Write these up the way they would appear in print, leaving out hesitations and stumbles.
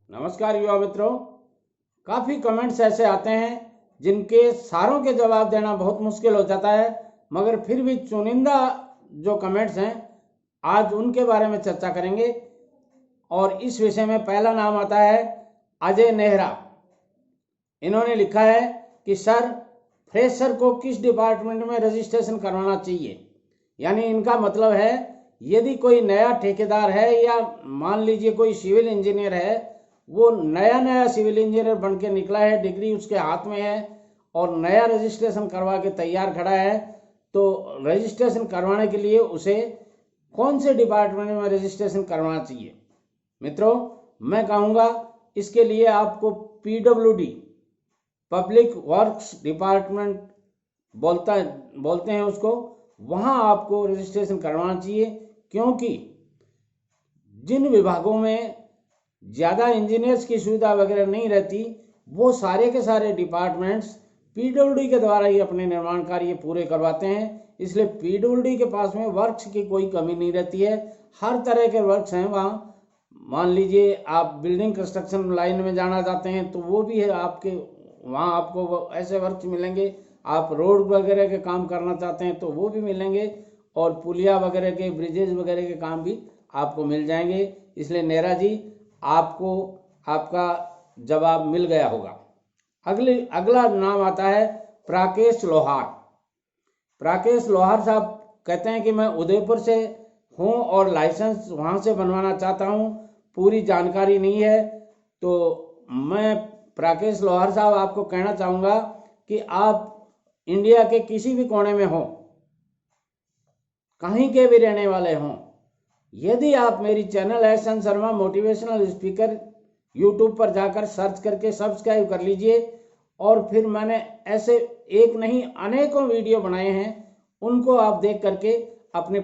नमस्कार युवा मित्रों। काफ़ी कमेंट्स ऐसे आते हैं जिनके सारों के जवाब देना बहुत मुश्किल हो जाता है, मगर फिर भी चुनिंदा जो कमेंट्स हैं आज उनके बारे में चर्चा करेंगे। और इस विषय में पहला नाम आता है अजय नेहरा। इन्होंने लिखा है कि सर, फ्रेशर को किस डिपार्टमेंट में रजिस्ट्रेशन करवाना चाहिए। यानी इनका मतलब है यदि कोई नया ठेकेदार है या मान लीजिए कोई सिविल इंजीनियर है, वो नया नया सिविल इंजीनियर बन के निकला है, डिग्री उसके हाथ में है और नया रजिस्ट्रेशन करवा के तैयार खड़ा है, तो रजिस्ट्रेशन करवाने के लिए उसे कौन से डिपार्टमेंट में रजिस्ट्रेशन करवाना चाहिए। मित्रों, मैं कहूँगा इसके लिए आपको PWD पब्लिक वर्क्स डिपार्टमेंट बोलते हैं उसको, वहाँ आपको रजिस्ट्रेशन करवाना चाहिए। क्योंकि जिन विभागों में ज़्यादा इंजीनियर्स की सुविधा वगैरह नहीं रहती, वो सारे के सारे डिपार्टमेंट्स PWD के द्वारा ही अपने निर्माण कार्य पूरे करवाते हैं। इसलिए PWD के पास में वर्क्स की कोई कमी नहीं रहती है। हर तरह के वर्क्स हैं वहाँ। मान लीजिए आप बिल्डिंग कंस्ट्रक्शन लाइन में जाना चाहते हैं तो वो भी है आपके वहाँ, आपको ऐसे वर्क्स मिलेंगे। आप रोड वगैरह के काम करना चाहते हैं तो वो भी मिलेंगे, और पुलिया वगैरह के, ब्रिजेज वगैरह के काम भी आपको मिल जाएंगे। इसलिए नेहरा जी, आपको आपका जवाब मिल गया होगा। अगला नाम आता है प्राकेश लोहार। प्राकेश लोहार साहब कहते हैं कि मैं उदयपुर से हूँ और लाइसेंस वहाँ से बनवाना चाहता हूँ, पूरी जानकारी नहीं है। तो मैं प्राकेश लोहार साहब आपको कहना चाहूँगा कि आप इंडिया के किसी भी कोने में हों, कहीं के भी रहने वाले हों, यदि आप मेरी channel SN. Sharma motivational speaker YouTube पर जाकर सर्च करके सब्सक्राइब कर लीजिए। और फिर मैंने ऐसे एक नहीं अनेकों वीडियो बनाए हैं, उनको आप देख करके अपने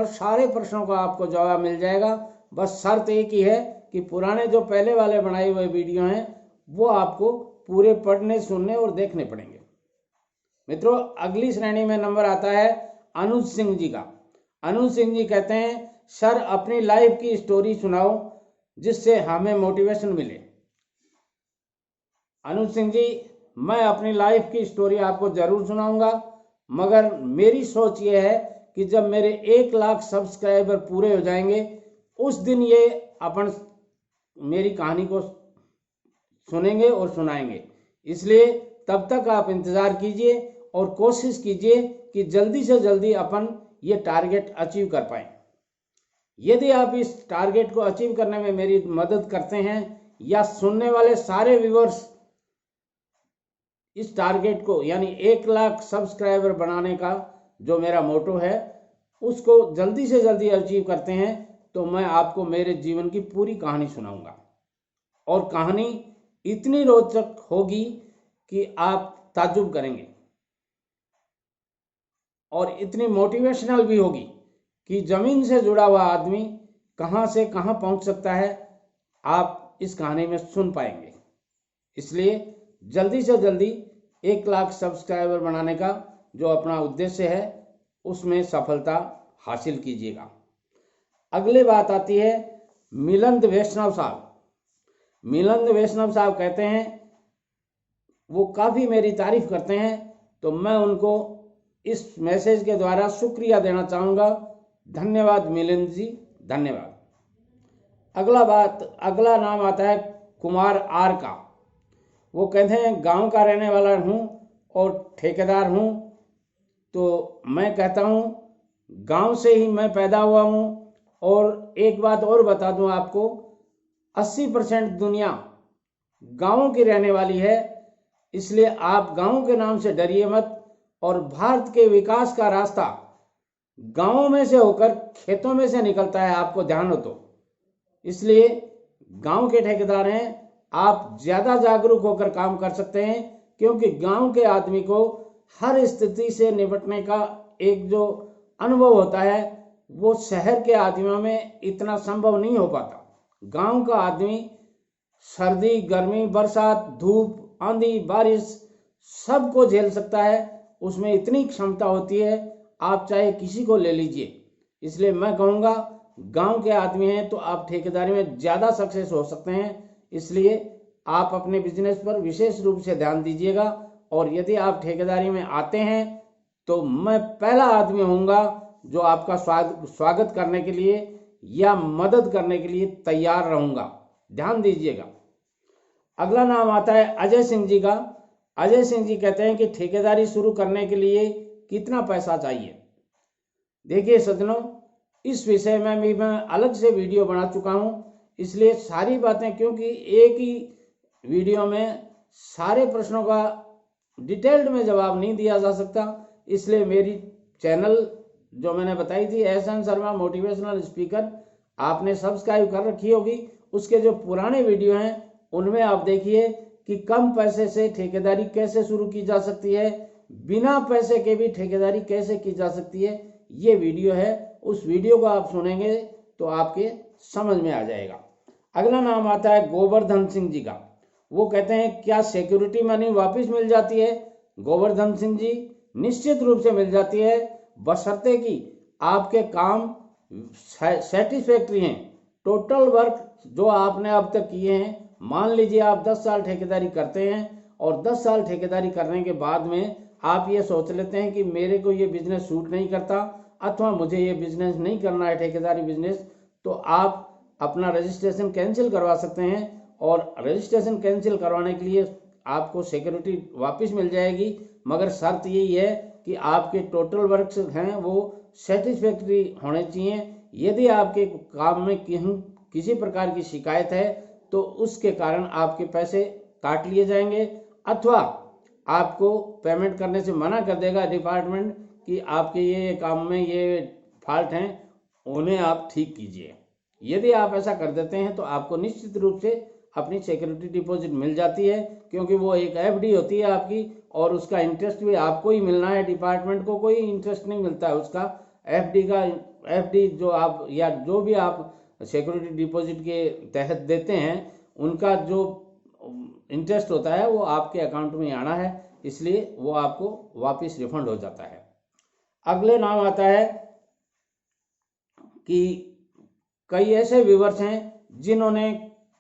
सारे प्रश्नों का आपको जवाब मिल जाएगा। बस शर्त एक ही है कि पुराने जो पहले वाले बनाए हुए वीडियो हैं वो आपको पूरे पढ़ने, सुनने और देखने पड़ेंगे। मित्रों, अगली श्रेणी में नंबर आता है अनुज सिंह जी का। अनुज सिंह जी कहते हैं, सर अपनी लाइफ की स्टोरी सुनाओ जिससे हमें मोटिवेशन मिले। अनुज सिंह जी, मैं अपनी लाइफ की स्टोरी आपको जरूर सुनाऊंगा, मगर मेरी सोच ये है कि जब मेरे 1 लाख सब्सक्राइबर पूरे हो जाएंगे उस दिन ये अपन मेरी कहानी को सुनेंगे और सुनाएंगे। इसलिए तब तक आप इंतज़ार कीजिए और कोशिश कीजिए कि जल्दी से जल्दी अपन ये टारगेट अचीव कर पाएँ। यदि आप इस टारगेट को अचीव करने में मेरी मदद करते हैं या सुनने वाले सारे व्यूअर्स इस टारगेट को, यानी 1 लाख सब्सक्राइबर बनाने का जो मेरा मोटो है, उसको जल्दी से जल्दी अचीव करते हैं, तो मैं आपको मेरे जीवन की पूरी कहानी सुनाऊंगा। और कहानी इतनी रोचक होगी कि आप ताज्जुब करेंगे, और इतनी मोटिवेशनल भी होगी कि जमीन से जुड़ा हुआ आदमी कहां से कहां पहुंच सकता है, आप इस कहानी में सुन पाएंगे। इसलिए जल्दी से जल्दी 1 लाख सब्सक्राइबर बनाने का जो अपना उद्देश्य है उसमें सफलता हासिल कीजिएगा। अगली बात आती है मिलिंद वैष्णव साहब। मिलिंद वैष्णव साहब कहते हैं, वो काफ़ी मेरी तारीफ करते हैं, तो मैं उनको इस मैसेज के द्वारा शुक्रिया देना चाहूँगा। धन्यवाद मिलिंद जी, धन्यवाद। अगला नाम आता है कुमार आर का। वो कहते हैं, गांव का रहने वाला हूँ और ठेकेदार हूँ। तो मैं कहता हूँ गांव से ही मैं पैदा हुआ हूँ। और एक बात और बता दूँ आपको, 80% दुनिया गांवों की रहने वाली है। इसलिए आप गांव के नाम से डरिए मत। और भारत के विकास का रास्ता गांवों में से होकर खेतों में से निकलता है, आपको ध्यान हो तो। इसलिए गांव के ठेकेदार हैं, आप ज़्यादा जागरूक होकर काम कर सकते हैं, क्योंकि गांव के आदमी को हर स्थिति से निपटने का एक जो अनुभव होता है वो शहर के आदमियों में इतना संभव नहीं हो पाता। गांव का आदमी सर्दी, गर्मी, बरसात, धूप, आंधी, बारिश सबको झेल सकता है। उसमें इतनी क्षमता होती है, आप चाहे किसी को ले लीजिए। इसलिए मैं कहूँगा गांव के आदमी हैं तो आप ठेकेदारी में ज़्यादा सक्सेस हो सकते हैं। इसलिए आप अपने बिजनेस पर विशेष रूप से ध्यान दीजिएगा। और यदि आप ठेकेदारी में आते हैं तो मैं पहला आदमी होऊंगा जो आपका स्वागत करने के लिए या मदद करने के लिए तैयार रहूंगा। ध्यान दीजिएगा। अगला नाम आता है अजय सिंह जी का। अजय सिंह जी कहते हैं कि ठेकेदारी शुरू करने के लिए कितना पैसा चाहिए। देखिए सज्जनों, इस विषय में भी मैं अलग से वीडियो बना चुका हूं, इसलिए सारी बातें, क्योंकि एक ही वीडियो में सारे प्रश्नों का डिटेल्ड में जवाब नहीं दिया जा सकता, इसलिए मेरी चैनल जो मैंने बताई थी एस.एन. शर्मा मोटिवेशनल स्पीकर, आपने सब्सक्राइब कर रखी होगी। उसके जो पुराने वीडियो हैं उनमें आप देखिए कि कम पैसे से ठेकेदारी कैसे शुरू की जा सकती है, बिना पैसे के भी ठेकेदारी कैसे की जा सकती है, ये वीडियो है। उस वीडियो को आप सुनेंगे तो आपके समझ में आ जाएगा। अगला नाम आता है गोवर्धन सिंह जी का। वो कहते हैं क्या सिक्योरिटी मनी वापस मिल जाती है। गोवर्धन सिंह जी, निश्चित रूप से मिल जाती है, बशर्ते कि आपके काम सेटिस्फैक्ट्री हैं। टोटल वर्क जो आपने अब तक किए हैं, मान लीजिए आप 10 साल ठेकेदारी करते हैं और 10 साल ठेकेदारी करने के बाद में आप ये सोच लेते हैं कि मेरे को ये बिजनेस सूट नहीं करता अथवा मुझे ये बिजनेस नहीं करना है ठेकेदारी बिजनेस, तो आप अपना रजिस्ट्रेशन कैंसिल करवा सकते हैं। और रजिस्ट्रेशन कैंसिल करवाने के लिए आपको सिक्योरिटी वापस मिल जाएगी, मगर शर्त यही है कि आपके टोटल वर्क्स हैं वो सेटिस्फैक्ट्री होने चाहिए। यदि आपके काम में किसी प्रकार की शिकायत है तो उसके कारण आपके पैसे काट लिए जाएंगे अथवा आपको पेमेंट करने से मना कर देगा डिपार्टमेंट कि आपके ये काम में ये फॉल्ट हैं, उन्हें आप ठीक कीजिए। यदि आप ऐसा कर देते हैं तो आपको निश्चित रूप से अपनी सिक्योरिटी डिपॉजिट मिल जाती है, क्योंकि वो एक एफडी होती है आपकी और उसका इंटरेस्ट भी आपको ही मिलना है, डिपार्टमेंट को कोई इंटरेस्ट नहीं मिलता है उसका। एफडी जो आप या जो भी आप सिक्योरिटी डिपॉजिट के तहत देते हैं उनका जो इंटरेस्ट होता है वो आपके अकाउंट में आना है, इसलिए वो आपको वापस रिफंड हो जाता है। अगले नाम आता है कि कई ऐसे व्यूअर्स हैं जिन्होंने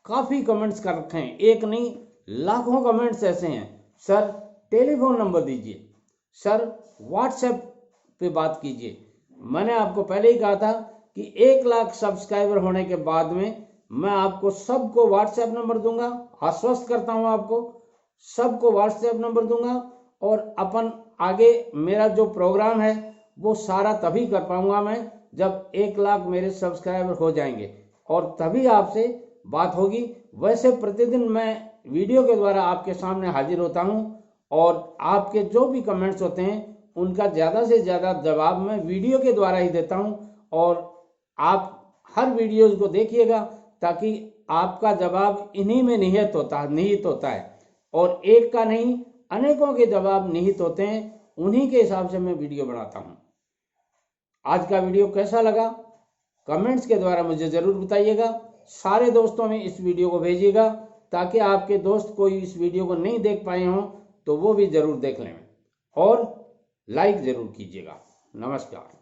काफ़ी कमेंट्स कर रखे हैं, एक नहीं लाखों कमेंट्स ऐसे हैं। सर टेलीफोन नंबर दीजिए, सर व्हाट्सएप पे बात कीजिए। मैंने आपको पहले ही कहा था कि 1 लाख सब्सक्राइबर होने के बाद में मैं आपको सबको व्हाट्सएप नंबर दूंगा, आश्वस्त करता हूं आपको, सबको व्हाट्सएप नंबर दूंगा। और अपन आगे मेरा जो प्रोग्राम है वो सारा तभी कर पाऊंगा मैं जब 1 लाख मेरे सब्सक्राइबर हो जाएंगे और तभी आपसे बात होगी। वैसे प्रतिदिन मैं वीडियो के द्वारा आपके सामने हाजिर होता हूं और आपके जो भी कमेंट्स होते हैं उनका ज़्यादा से ज़्यादा जवाब मैं वीडियो के द्वारा ही देता हूं। और आप हर वीडियोज़ को देखिएगा ताकि आपका जवाब इन्हीं में निहित होता है और एक का नहीं अनेकों के जवाब निहित होते हैं, उन्हीं के हिसाब से मैं वीडियो बनाता हूं। आज का वीडियो कैसा लगा कमेंट्स के द्वारा मुझे ज़रूर बताइएगा। सारे दोस्तों में इस वीडियो को भेजिएगा ताकि आपके दोस्त कोई इस वीडियो को नहीं देख पाए हों तो वो भी ज़रूर देख लें और लाइक ज़रूर कीजिएगा। नमस्कार।